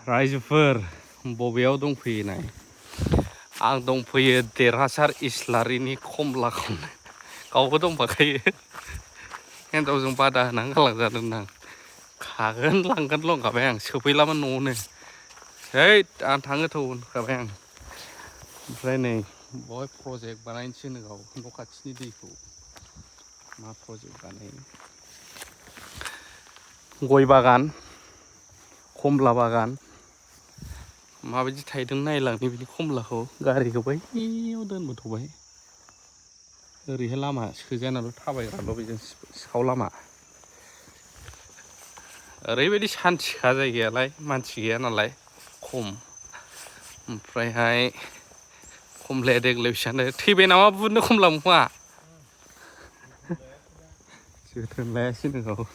रायजोफोर बबेयाव दंफैनाय आं दंफैयो देरहासार इस्लारिनि खमला खावनो गावबो दंफाखायो हिन्जावजों बादा होनानै गालांजादों आं खागोन लांगोनल' होनखाबाय आं सोफैलामोन न'आवनो हैद आं थाङो थौ होनखाबाय आं ओमफ्राय नै बहाय प्रजेक्ट बानायनोसै नो गाव न' खाथिनि दैखौ मा प्रजेक्ट बानायो गय बागान खमला बागान माबायदि थायदों नायलांनि बिनि खमलाखौ गारिखौ बैयाव दोनबोथ'बाय ओरैहाय लामा सोजाया नालाय थाबायग्राल' बेजों सिखाव लामा ओरैबायदि सान्थिखा जायगायालाय मानसि गैया नालाय खम ओमफ्रायहाय खमलाया देग्लाय फिसानो थैबाय नामा बुनो खमला बिफाङा जोथोन लायासै नोंखौ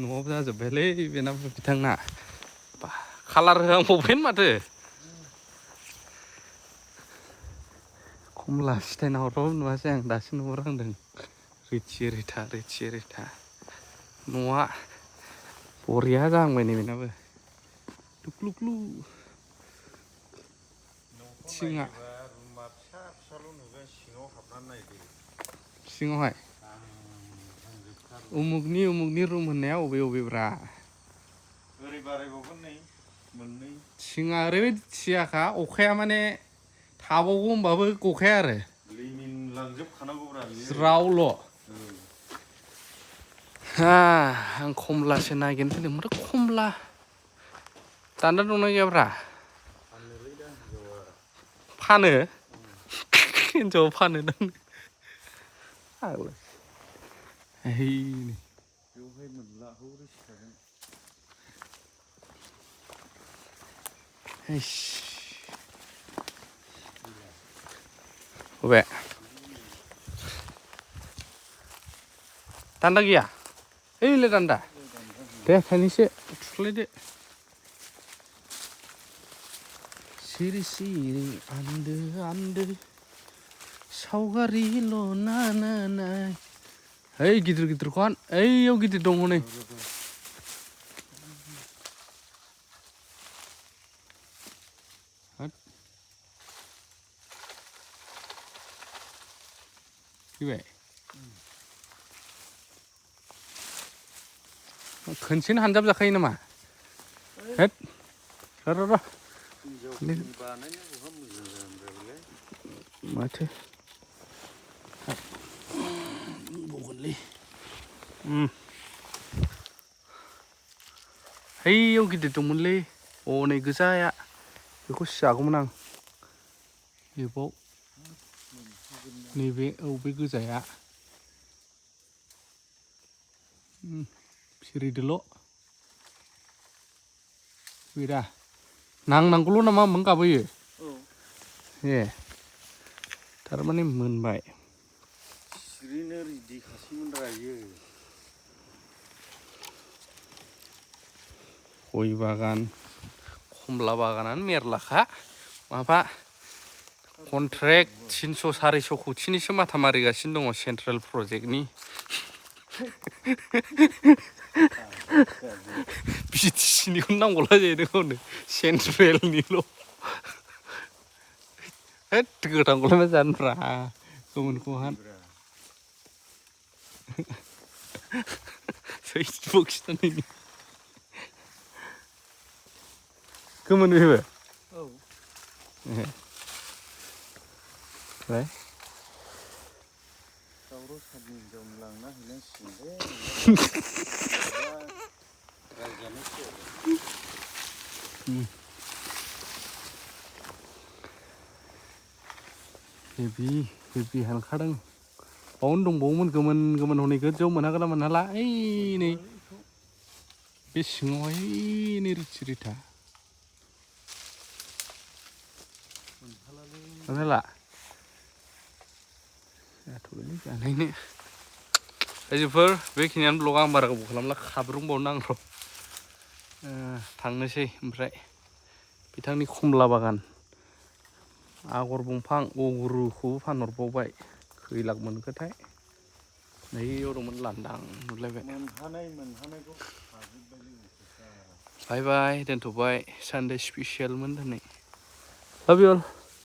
न'आव जाजोब्बायलै बेनाबो बिथांना कालार होहांबावबायानो माथो खमला सिथायना हरबाबो नुवासै आं दासो नुहुरहांदों रिथि रिथा न'आ बरिया जाहांबाय नै बेनाबो लुक्लुक्लु थिङा रुमा फिसाल' नुगोन सिङाव हाबनानै नायदो सिङावहाय उमुगनि रुम होननाया अबेब्रा ओरै बारायबावगोन नै मोननै थिङा ओरैबायदि थियाखा अखाया माने थाबावगौ होनबाबो गखाया आरो लिमिन लांजोबखानांगौब्रा बियो ज्रावल' आं खमलासो नागिरनो फैदों माथो खमला दान्दा दंना गैयाब्रा फाननोलै दा हिनजावा फानो हिनजावा फानो दां बेवहाय मोनला हौरै सिखागोन बबे दान्दा गैया ओइलाय दान्दा दे थाइनैसो थुख्लायदो सिरि सिरि आन्दो सावगारिल' नाय ओइ गिदिरखौ हान ओइयाव गिदिर दङ नै फैबाय खनसेनो हानजाब जाखायो नामा हेद र' माथो बगोनलै हैयाव गिदिर दंमोनलै हनै गोजाया बेखौ जागौमोन आं बेबाव नैबे बे गोजाया फिरिदोल' गैया नांनांगौल' नामा होनबानो गाबोयो ए थारमाने मोनबाय सिरिनो रेडिखासैमोनरा इयो गय बागान खमला बागानानो मेरलाखा माबा कन्ट्रेक्ट 300-400 कौटिनिसो माथा मारिगासिनो दङ सेन्ट्रेल प्रजेक्टनि बिटिसिनिखौनो नांगौला जाहैदों हनै सेन्ट्रेलनिल' होद गोथांखौलाय मा जानोब्रा गोमोनखौहान सैथिबो खिथानायनि गोमोन बेबो औ ओमफ्राय दावराव सारनि हिनजाव लांना हैनांसिगोनलै नङाबा रायजानोसै हेभि हानखादों बावनो दंबावोमोन गोमोन हनै गोजौआव मोनहागोन ना मोनहाला ओइ नै बे सिङावहाय नै रिथि रिथा मोनहाला जाथ'बायलै जानायनो रायजोफोर बेखिनियानो ब्लग आं बारा गोबाव खालामला खाब्रुंबावनो आं र' थांनोसै ओमफ्राय बिथांनि खमला बागान आगर दंफां अगुरुखौबो फानहरबावबाय खै लाख मोनखोथाय नैयाव दंमोन लांदां नुलायबाय मोनहानायखौ हाजोब्बाय लोगोसे बाय बाय दोनथ'बाय सानडे स्पेसियेलमोन दिनै लाभ इउ अल